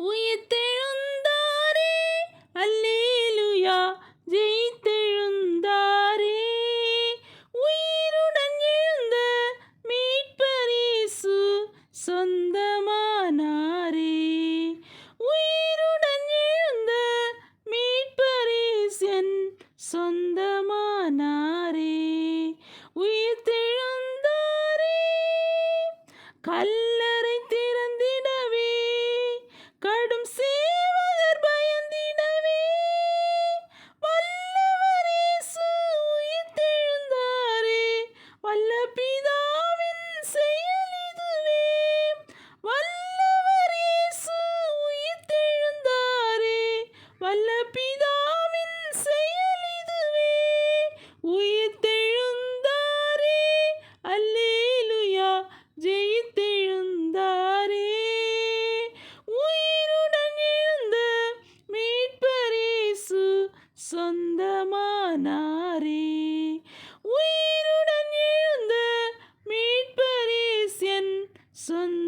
உயிர்த்தெழுந்தாரே, அல்லேலூயா, ஜெயித்தெழுந்தாரே. உயிருடன் எழுந்த மீட்பர் இயேசு சொந்தமானாரே. உயிருடன் எழுந்த மீட்பர் இயேசு என் சொந்தமானாரே. உயிர்த்தெழுந்தாரே. கல்லறை திறந்திடவே, கடும் சேவகர் பயந்திடவே, வல்லவர் இயேசு உயிர்த்தெழுந்தாரே. வல்ல பிதாவின் செயல் இதுவே. வல்லவர் இயேசு உயிர்த்தெழுந்தாரே. வல்ல பிதாவின் செயல் இதுவே. உயிர்த்தெழுந்தாரே, அல்லேலூயா, ஜெயித்தெழுந்தாரே. உயிருடன் எழுந்த மீட்பர் இயேசு சொந்தமானாரே. உயிருடன் எழுந்த மீட்பர் இயேசு என் சொந்த